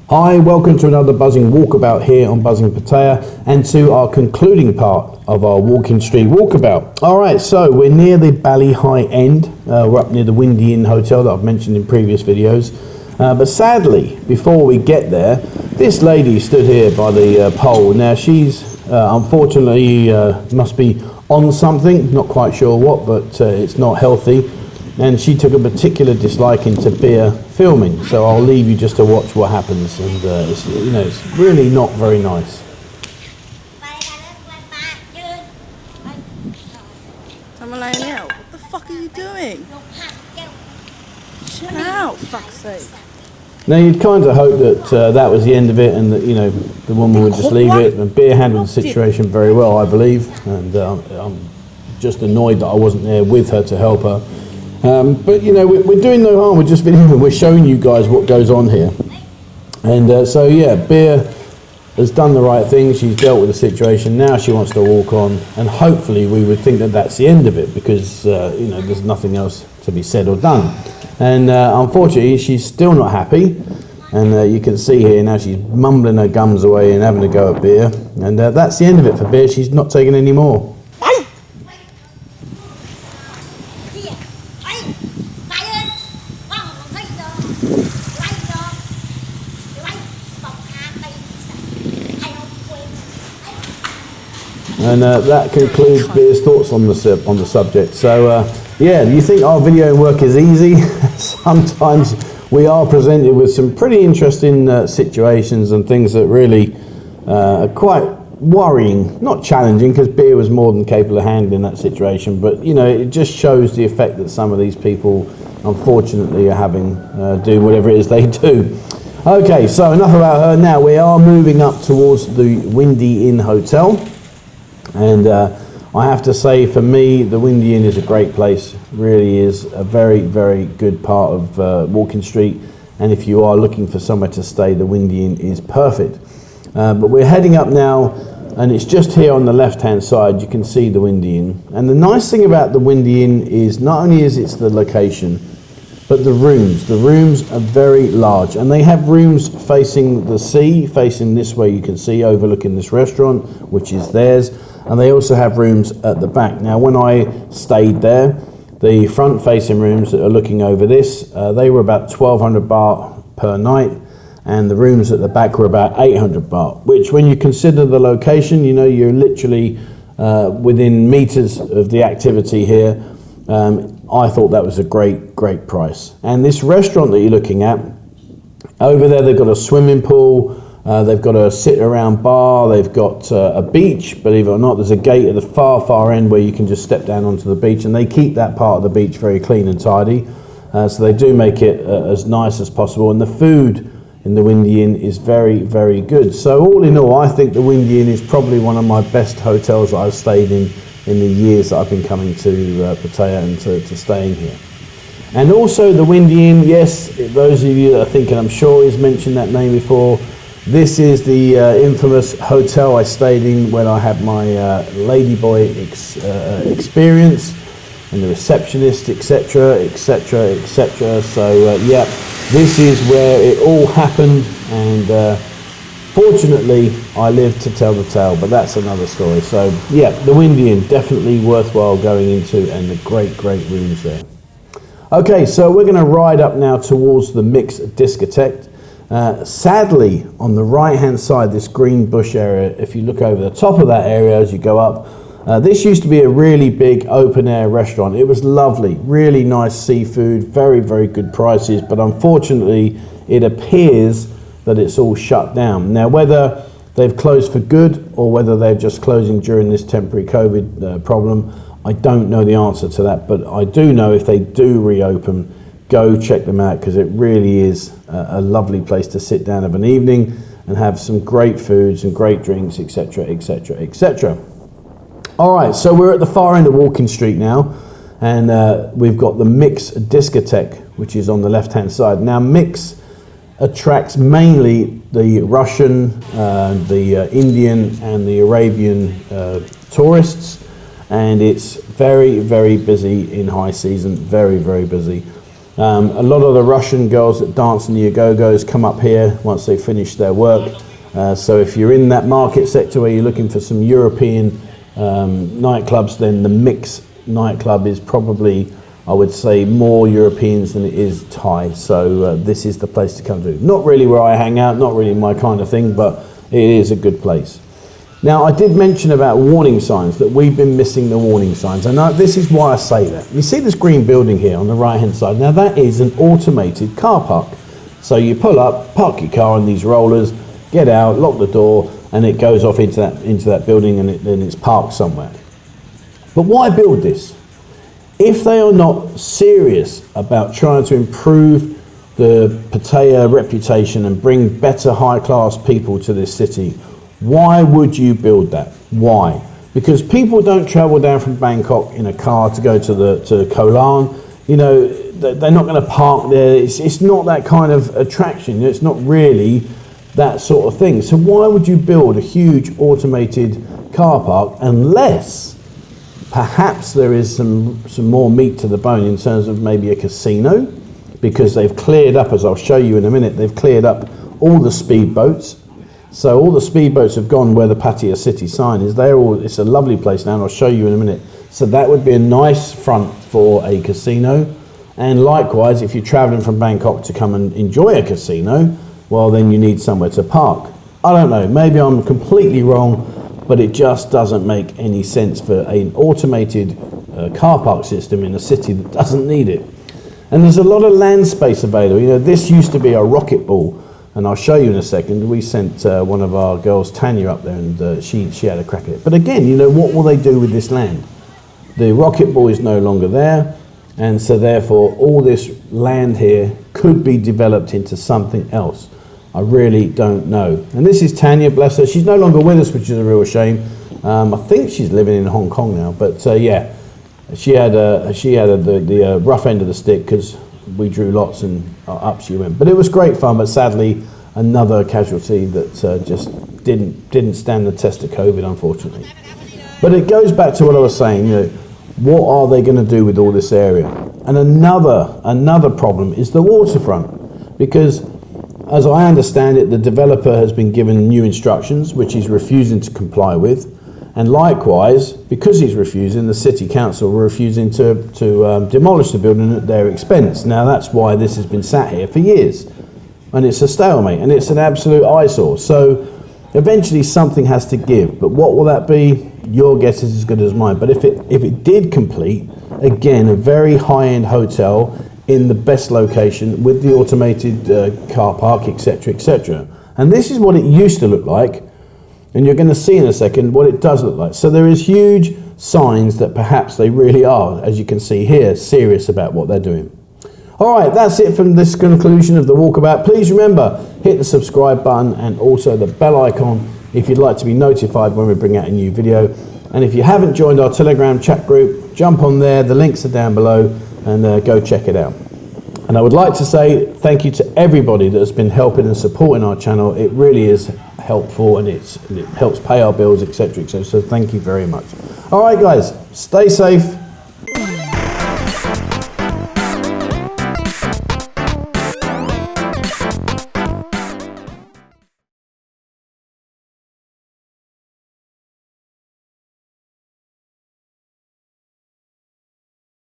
Hi, welcome to another buzzing walkabout here on Buzzing Pattaya and to our concluding part of our Walking Street walkabout. Alright, so we're near the Bali Hai end. We're up near the Windy Inn Hotel that I've mentioned in previous videos. But sadly, before we get there, this lady stood here by the pole. Now she's unfortunately must be on something, not quite sure what, but it's not healthy. And she took a particular disliking to Bier filming, so I'll leave you just to watch what happens. And it's, you know, it's really not very nice. What the fuck are you doing? Chill out, fuck's sake. Now you'd kind of hope that that was the end of it, and that, you know, the woman would just leave it. And Bier handled the situation very well, I believe, and I'm just annoyed that I wasn't there with her to help her. But you know, we're doing no harm. We're just videoing. We're showing you guys what goes on here. And so yeah, Bier has done the right thing. She's dealt with the situation. Now she wants to walk on, and hopefully we would think that that's the end of it, because you know, there's nothing else to be said or done. And unfortunately, she's still not happy. And you can see here now she's mumbling her gums away and having a go at Bier. And that's the end of it for Bier. She's not taking any more. And that concludes Bier's thoughts on the subject. So yeah, you think our video work is easy? Sometimes we are presented with some pretty interesting situations and things that really are quite worrying, not challenging, because Bier was more than capable of handling that situation. But you know, it just shows the effect that some of these people, unfortunately, are having doing whatever it is they do. Okay, so enough about her. Now we are moving up towards the Windy Inn Hotel. And I have to say, for me, the Windy Inn is a great place. Really is a very, very good part of Walking Street. And if you are looking for somewhere to stay, the Windy Inn is perfect. But we're heading up now, and it's just here on the left-hand side. You can see the Windy Inn. And the nice thing about the Windy Inn is not only is it the location, but the rooms. The rooms are very large, and they have rooms facing the sea, facing this way. You can see overlooking this restaurant, which is theirs. And they also have rooms at the back. Now, when I stayed there, the front-facing rooms that are looking over this, they were about 1,200 baht per night, and the rooms at the back were about 800 baht, which, when you consider the location, you know, you're literally within meters of the activity here. I thought that was a great, great price. And this restaurant that you're looking at, over there they've got a swimming pool, they've got a sit-around bar, they've got a beach, believe it or not. There's a gate at the far, far end where you can just step down onto the beach, and they keep that part of the beach very clean and tidy. So they do make it as nice as possible, and the food in the Windy Inn is very, very good. So all in all, I think the Windy Inn is probably one of my best hotels that I've stayed in the years that I've been coming to Pattaya and to staying here. And also the Windy Inn, yes, those of you that are thinking, I'm sure he's mentioned that name before, this is the infamous hotel I stayed in when I had my ladyboy experience, and the receptionist, etc., etc., etc. So yeah, this is where it all happened, and fortunately I lived to tell the tale, but that's another story. So yeah, the Windy Inn, definitely worthwhile going into, and the great, great rooms there. Okay, so we're going to ride up now towards the MIXX Discotheque. Sadly, on the right hand side, this green bush area, if you look over the top of that area as you go up, this used to be a really big open air restaurant. It was lovely, really nice seafood, very, very good prices, but unfortunately it appears that it's all shut down. Now, whether they've closed for good or whether they're just closing during this temporary COVID problem, I don't know the answer to that, but I do know if they do reopen, go check them out, because it really is a lovely place to sit down of an evening and have some great foods and great drinks, etc., etc., etc. All right, so we're at the far end of Walking Street now, and we've got the MIXX Discotheque, which is on the left-hand side. Now, MIXX attracts mainly the Russian, the Indian, and the Arabian tourists, and it's very, very busy in high season, very, very busy. A lot of the Russian girls that dance in the Agogos come up here once they finish their work. So if you're in that market sector where you're looking for some European nightclubs, then the MIXX nightclub is probably, I would say, more Europeans than it is Thai. So this is the place to come to. Not really where I hang out, not really my kind of thing, but it is a good place. Now, I did mention about warning signs, that we've been missing the warning signs. And this is why I say that. You see this green building here on the right-hand side? Now, that is an automated car park. So you pull up, park your car on these rollers, get out, lock the door, and it goes off into that building, and then it's parked somewhere. But why build this? If they are not serious about trying to improve the Pattaya reputation and bring better high-class people to this city, why would you build that? Why? Because people don't travel down from Bangkok in a car to go to Koh Larn. You know, they're not going to park there. It's not that kind of attraction. It's not really that sort of thing. So why would you build a huge automated car park unless perhaps there is some more meat to the bone in terms of maybe a casino? Because they've cleared up, as I'll show you in a minute, they've cleared up all the speedboats. So all the speedboats have gone where the Pattaya city sign is. It's a lovely place now, and I'll show you in a minute. So that would be a nice front for a casino. And likewise, if you're traveling from Bangkok to come and enjoy a casino, well, then you need somewhere to park. I don't know, maybe I'm completely wrong, but it just doesn't make any sense for an automated car park system in a city that doesn't need it. And there's a lot of land space available. You know, this used to be a rocket ball. And I'll show you in a second. We sent one of our girls, Tanya, up there, and she had a crack at it. But again, you know, what will they do with this land? The rocket ball is no longer there, and so therefore all this land here could be developed into something else. I really don't know. And this is Tanya, bless her. She's no longer with us, which is a real shame. I think she's living in Hong Kong now. But yeah, she had the rough end of the stick because we drew lots and up she went. But it was great fun, but sadly another casualty that just didn't stand the test of COVID, unfortunately. But it goes back to what I was saying, you know, what are they going to do with all this area? And another problem is the waterfront, because as I understand it, the developer has been given new instructions which he's refusing to comply with. And likewise, because he's refusing, the city council were refusing to demolish the building at their expense. Now that's why this has been sat here for years. And it's a stalemate, and it's an absolute eyesore. So eventually something has to give. But what will that be? Your guess is as good as mine. But if it did complete, again, a very high-end hotel in the best location with the automated car park, etc., etc. And this is what it used to look like. And you're going to see in a second what it does look like. So there is huge signs that perhaps they really are, as you can see here, serious about what they're doing. All right, that's it from this conclusion of the walkabout. Please remember, hit the subscribe button and also the bell icon if you'd like to be notified when we bring out a new video. And if you haven't joined our Telegram chat group, jump on there. The links are down below, and go check it out. And I would like to say thank you to everybody that has been helping and supporting our channel. It really is helpful, and it helps pay our bills, etc., etc. So thank you very much. All right, guys, stay safe.